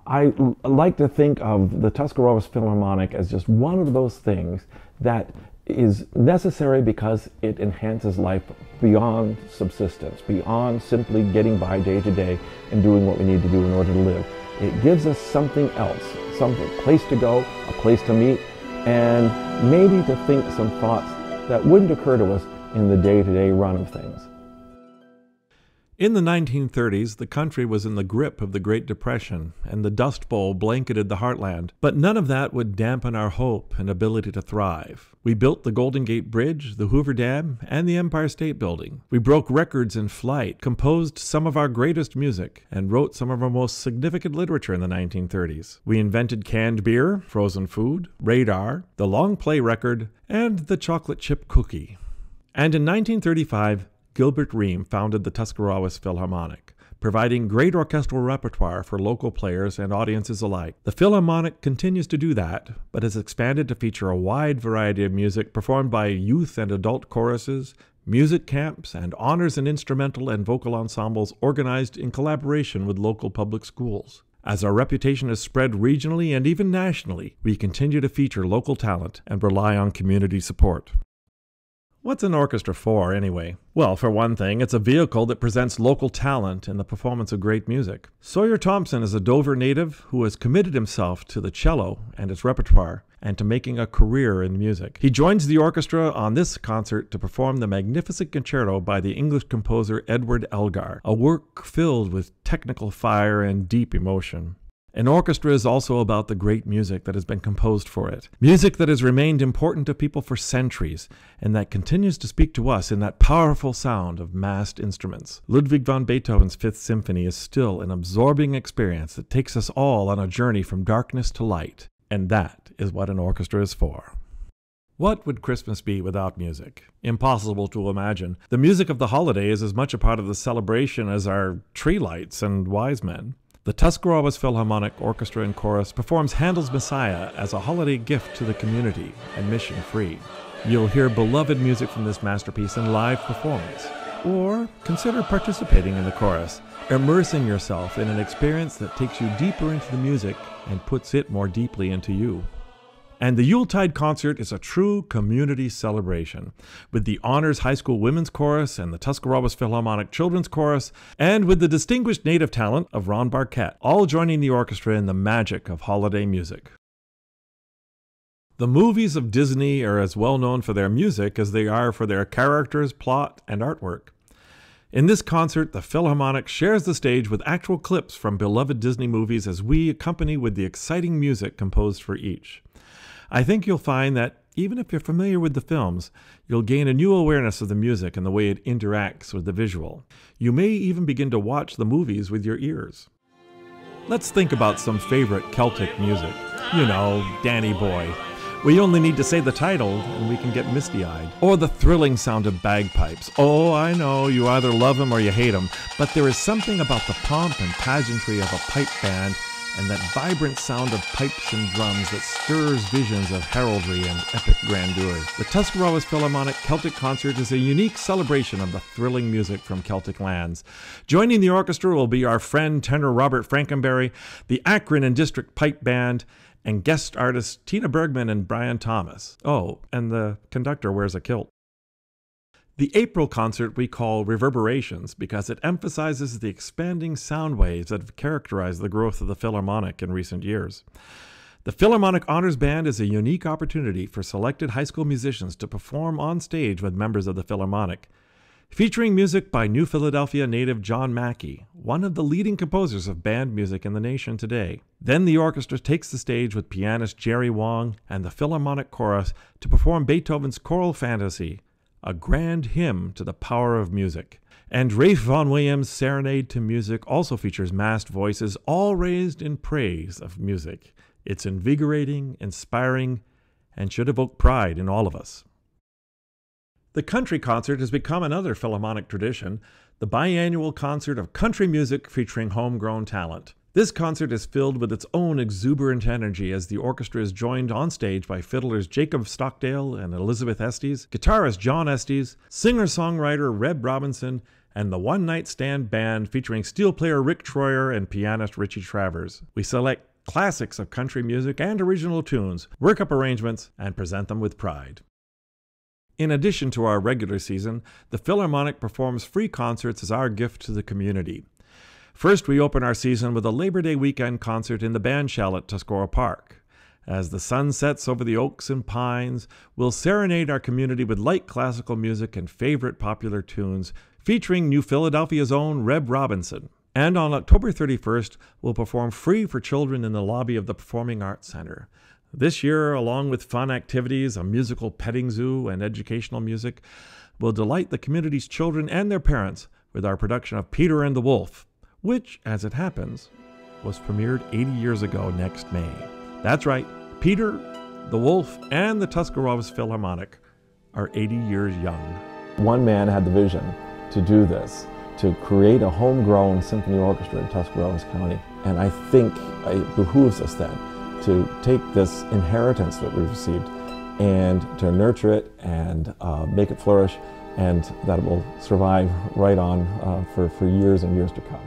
I like to think of the Tuscarawas Philharmonic as just one of those things that is necessary because it enhances life beyond subsistence, beyond simply getting by day to day and doing what we need to do in order to live. It gives us something else, some place to go, a place to meet, and maybe to think some thoughts that wouldn't occur to us in the day-to-day run of things. In the 1930s, the country was in the grip of the Great Depression, and the Dust Bowl blanketed the heartland. But none of that would dampen our hope and ability to thrive. We built the Golden Gate Bridge, the Hoover Dam, and the Empire State Building. We broke records in flight, composed some of our greatest music, and wrote some of our most significant literature in the 1930s. We invented canned beer, frozen food, radar, the long play record, and the chocolate chip cookie. And in 1935, Gilbert Ream founded the Tuscarawas Philharmonic, providing great orchestral repertoire for local players and audiences alike. The Philharmonic continues to do that, but has expanded to feature a wide variety of music performed by youth and adult choruses, music camps, and honors and instrumental and vocal ensembles organized in collaboration with local public schools. As our reputation has spread regionally and even nationally, we continue to feature local talent and rely on community support. What's an orchestra for, anyway? Well, for one thing, it's a vehicle that presents local talent in the performance of great music. Sawyer Thompson is a Dover native who has committed himself to the cello and its repertoire, and to making a career in music. He joins the orchestra on this concert to perform the magnificent concerto by the English composer Edward Elgar, a work filled with technical fire and deep emotion. An orchestra is also about the great music that has been composed for it. Music that has remained important to people for centuries, and that continues to speak to us in that powerful sound of massed instruments. Ludwig van Beethoven's Fifth Symphony is still an absorbing experience that takes us all on a journey from darkness to light. And that is what an orchestra is for. What would Christmas be without music? Impossible to imagine. The music of the holiday is as much a part of the celebration as our tree lights and wise men. The Tuscarawas Philharmonic Orchestra and Chorus performs Handels Messiah as a holiday gift to the community, admission-free. You'll hear beloved music from this masterpiece in live performance. Or consider participating in the chorus, immersing yourself in an experience that takes you deeper into the music and puts it more deeply into you. And the Yuletide concert is a true community celebration, with the Honors High School Women's Chorus and the Tuscarawas Philharmonic Children's Chorus, and with the distinguished native talent of Ron Barquette, all joining the orchestra in the magic of holiday music. The movies of Disney are as well known for their music as they are for their characters, plot, and artwork. In this concert, the Philharmonic shares the stage with actual clips from beloved Disney movies as we accompany with the exciting music composed for each. I think you'll find that even if you're familiar with the films, you'll gain a new awareness of the music and the way it interacts with the visual. You may even begin to watch the movies with your ears. Let's think about some favorite Celtic music. You know, Danny Boy. We only need to say the title and we can get misty-eyed. Or the thrilling sound of bagpipes. Oh, I know, you either love them or you hate them, but there is something about the pomp and pageantry of a pipe band and that vibrant sound of pipes and drums that stirs visions of heraldry and epic grandeur. The Tuscarawas Philharmonic Celtic Concert is a unique celebration of the thrilling music from Celtic lands. Joining the orchestra will be our friend tenor Robert Frankenberry, the Akron and District Pipe Band, and guest artists Tina Bergman and Brian Thomas. Oh, and the conductor wears a kilt. The April concert we call Reverberations because it emphasizes the expanding sound waves that have characterized the growth of the Philharmonic in recent years. The Philharmonic Honors Band is a unique opportunity for selected high school musicians to perform on stage with members of the Philharmonic, featuring music by New Philadelphia native John Mackey, one of the leading composers of band music in the nation today. Then the orchestra takes the stage with pianist Jerry Wong and the Philharmonic Chorus to perform Beethoven's Choral Fantasy, a grand hymn to the power of music. And Ralph Vaughan Williams' Serenade to Music also features massed voices, all raised in praise of music. It's invigorating, inspiring, and should evoke pride in all of us. The country concert has become another Philharmonic tradition, the biannual concert of country music featuring homegrown talent. This concert is filled with its own exuberant energy as the orchestra is joined on stage by fiddlers Jacob Stockdale and Elizabeth Estes, guitarist John Estes, singer-songwriter Reb Robinson, and the One Night Stand Band featuring steel player Rick Troyer and pianist Richie Travers. We select classics of country music and original tunes, work up arrangements, and present them with pride. In addition to our regular season, the Philharmonic performs free concerts as our gift to the community. First, we open our season with a Labor Day weekend concert in the band shell at Tuscarawas Park. As the sun sets over the oaks and pines, we'll serenade our community with light classical music and favorite popular tunes, featuring New Philadelphia's own Reb Robinson. And on October 31st, we'll perform free for children in the lobby of the Performing Arts Center. This year, along with fun activities, a musical petting zoo, and educational music, we'll delight the community's children and their parents with our production of Peter and the Wolf, which, as it happens, was premiered 80 years ago next May. That's right, Peter, the Wolf, and the Tuscarawas Philharmonic are 80 years young. One man had the vision to do this, to create a homegrown symphony orchestra in Tuscarawas County. And I think it behooves us then to take this inheritance that we've received and to nurture it and make it flourish, and that it will survive right on for years and years to come.